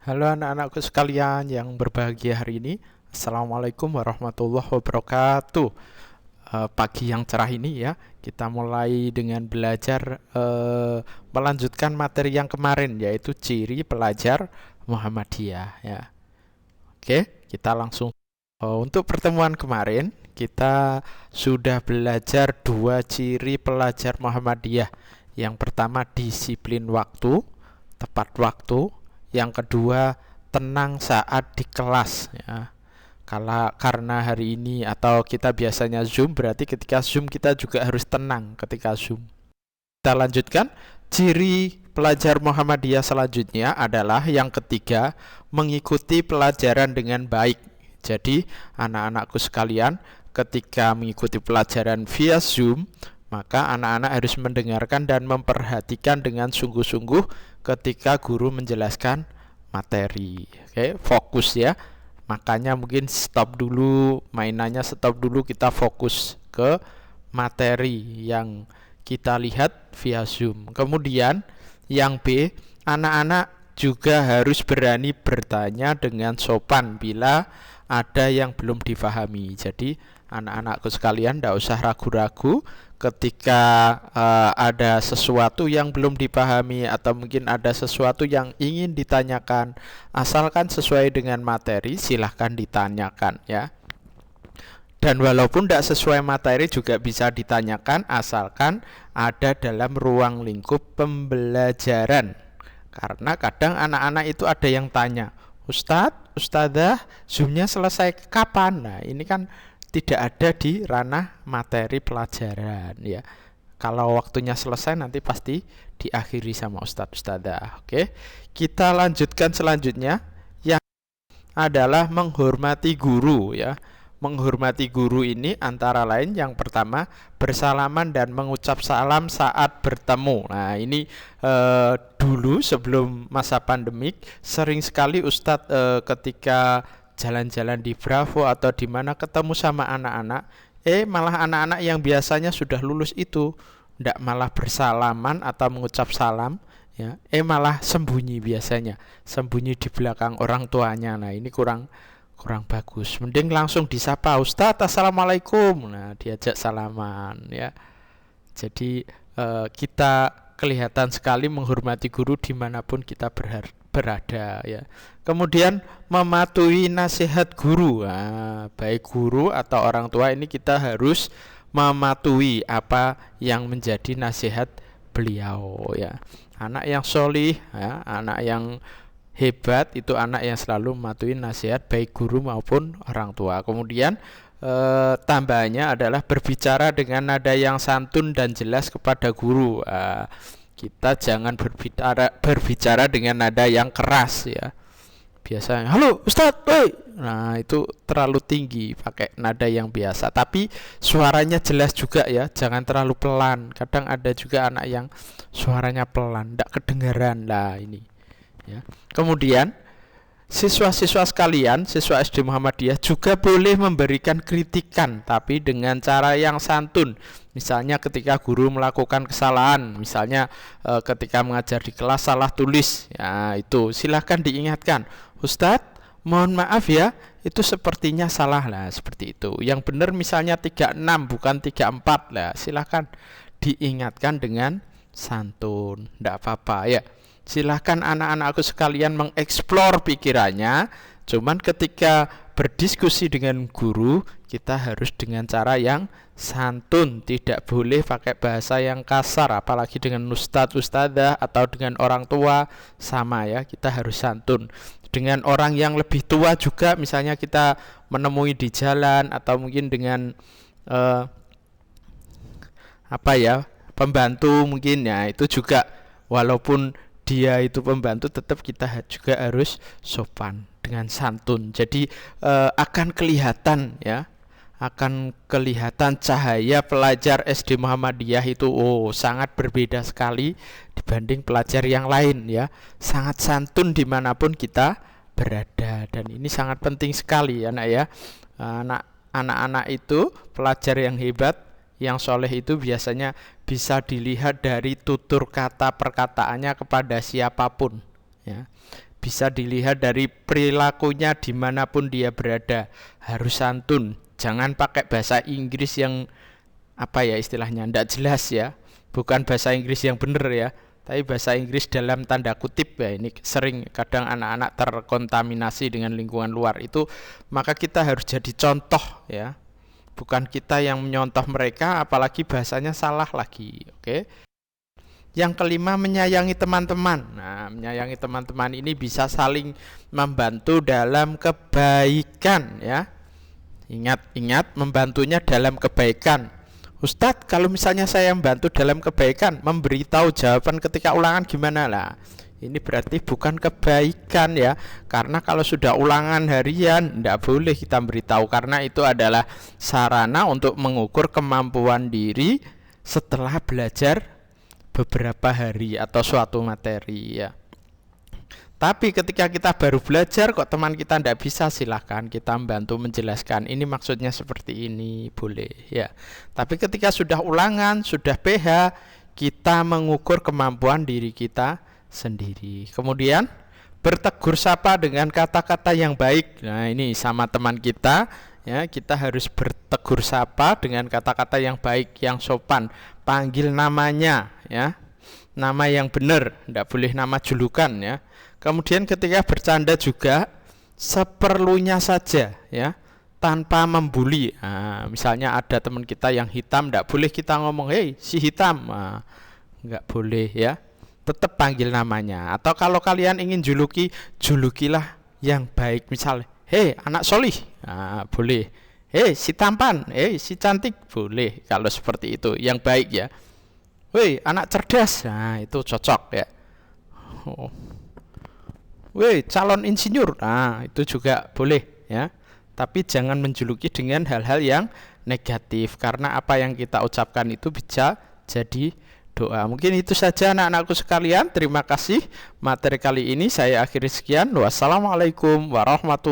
Halo anak-anakku sekalian yang berbahagia hari ini. Assalamualaikum warahmatullahi wabarakatuh. Pagi yang cerah ini ya, kita mulai dengan belajar melanjutkan materi yang kemarin, yaitu ciri pelajar Muhammadiyah ya. Oke, kita langsung. Untuk pertemuan kemarin kita sudah belajar dua ciri pelajar Muhammadiyah. Yang pertama disiplin waktu, tepat waktu. Yang kedua tenang saat di kelas ya. Karena hari ini atau kita biasanya Zoom, berarti ketika Zoom kita juga harus tenang ketika Zoom. Kita lanjutkan. Ciri pelajar Muhammadiyah selanjutnya adalah yang ketiga, mengikuti pelajaran dengan baik. Jadi anak-anakku sekalian, ketika mengikuti pelajaran via Zoom, maka anak-anak harus mendengarkan dan memperhatikan dengan sungguh-sungguh ketika guru menjelaskan materi. Oke, fokus ya. Makanya mungkin stop dulu mainannya, stop dulu, kita fokus ke materi yang kita lihat via Zoom. Kemudian yang B, anak-anak juga harus berani bertanya dengan sopan bila ada yang belum difahami. Jadi anak-anakku sekalian, tidak usah ragu-ragu ketika ada sesuatu yang belum dipahami atau mungkin ada sesuatu yang ingin ditanyakan, asalkan sesuai dengan materi silahkan ditanyakan ya. Dan walaupun tidak sesuai materi juga bisa ditanyakan, asalkan ada dalam ruang lingkup pembelajaran. Karena kadang anak-anak itu ada yang tanya, Ustadz, Ustadzah, Zoom-nya selesai kapan? Nah, ini kan tidak ada di ranah materi pelajaran ya. Kalau waktunya selesai nanti pasti diakhiri sama Ustadz Ustadzah. Oke, kita lanjutkan selanjutnya, yang adalah menghormati guru ya. Menghormati guru ini antara lain yang pertama bersalaman dan mengucap salam saat bertemu. Nah ini dulu sebelum masa pandemik sering sekali Ustadz ketika jalan-jalan di Bravo atau di mana ketemu sama anak-anak, malah anak-anak yang biasanya sudah lulus itu ndak malah bersalaman atau mengucap salam ya, malah sembunyi, biasanya sembunyi di belakang orang tuanya. Nah ini kurang bagus. Mending langsung disapa, Ustadz assalamualaikum, nah diajak salaman ya. Jadi kita kelihatan sekali menghormati guru dimanapun kita berada ya. Kemudian mematuhi nasihat guru. Nah, baik guru atau orang tua ini kita harus mematuhi apa yang menjadi nasihat beliau ya. Anak yang solih ya, anak yang hebat itu anak yang selalu mematuhi nasihat baik guru maupun orang tua. Kemudian tambahannya adalah berbicara dengan nada yang santun dan jelas kepada guru. Kita jangan berbicara dengan nada yang keras ya. Biasanya, halo Ustadz, woi. Nah itu terlalu tinggi, pakai nada yang biasa. Tapi suaranya jelas juga ya, jangan terlalu pelan. Kadang ada juga anak yang suaranya pelan, tidak kedengaran lah ini ya. Kemudian siswa-siswa sekalian, siswa SD Muhammadiyah juga boleh memberikan kritikan tapi dengan cara yang santun. Misalnya ketika guru melakukan kesalahan, misalnya ketika mengajar di kelas salah tulis, ya itu silahkan diingatkan, Ustadz mohon maaf ya, itu sepertinya salah lah, seperti itu. Yang benar misalnya 36 bukan 34 lah, silahkan diingatkan dengan santun, tidak apa-apa ya. Silahkan anak-anakku sekalian mengeksplor pikirannya. Cuman ketika berdiskusi dengan guru, kita harus dengan cara yang santun, tidak boleh pakai bahasa yang kasar, apalagi dengan ustadz, ustadzah atau dengan orang tua sama ya, kita harus santun. Dengan orang yang lebih tua juga, misalnya kita menemui di jalan atau mungkin dengan pembantu mungkin ya, itu juga walaupun dia itu pembantu tetap kita juga harus sopan dengan santun. Jadi akan kelihatan ya, akan kelihatan cahaya pelajar SD Muhammadiyah itu sangat berbeda sekali dibanding pelajar yang lain ya. Sangat santun dimanapun kita berada, dan ini sangat penting sekali anak ya. Anak-anak itu pelajar yang hebat, yang soleh itu biasanya bisa dilihat dari tutur kata perkataannya kepada siapapun ya. bisa dilihat dari perilakunya dimanapun dia berada. Harus santun, jangan pakai bahasa Inggris yang apa ya istilahnya, tidak jelas ya. Bukan bahasa Inggris yang benar ya, tapi bahasa Inggris dalam tanda kutip ya. Ini sering kadang anak-anak terkontaminasi dengan lingkungan luar itu, maka kita harus jadi contoh ya. Bukan kita yang menyontoh mereka, apalagi bahasanya salah lagi. Oke. Yang kelima, menyayangi teman-teman. Nah, menyayangi teman-teman ini bisa saling membantu dalam kebaikan ya. Ingat membantunya dalam kebaikan. Ustadz, kalau misalnya saya membantu dalam kebaikan, memberitahu jawaban ketika ulangan gimana lah? Ini berarti bukan kebaikan ya. Karena kalau sudah ulangan harian, tidak boleh kita beritahu, karena itu adalah sarana untuk mengukur kemampuan diri setelah belajar beberapa hari atau suatu materi ya. Tapi ketika kita baru belajar kok teman kita tidak bisa, silahkan kita membantu menjelaskan, ini maksudnya seperti ini, boleh ya. Tapi ketika sudah ulangan, sudah PH, kita mengukur kemampuan diri kita sendiri. Kemudian bertegur sapa dengan kata-kata yang baik. Nah, ini sama teman kita ya, kita harus bertegur sapa dengan kata-kata yang baik, yang sopan. Panggil namanya ya, nama yang benar, tidak boleh nama julukan ya. Kemudian ketika bercanda juga seperlunya saja ya, tanpa membuli. Nah, misalnya ada teman kita yang hitam, tidak boleh kita ngomong hei si hitam, nah, nggak boleh ya, tetap panggil namanya. Atau kalau kalian ingin juluki, julukilah yang baik, misalnya hei anak solih, nah, boleh. Hei si tampan, hei si cantik, boleh. Kalau seperti itu yang baik ya. Woi anak cerdas, nah itu cocok ya. Oh. Woi calon insinyur, nah itu juga boleh ya. Tapi jangan menjuluki dengan hal-hal yang negatif, karena apa yang kita ucapkan itu bisa jadi doa. Mungkin itu saja anak-anakku sekalian. Terima kasih. Materi kali ini saya akhiri sekian. Wassalamualaikum warahmatullahi wabarakatuh.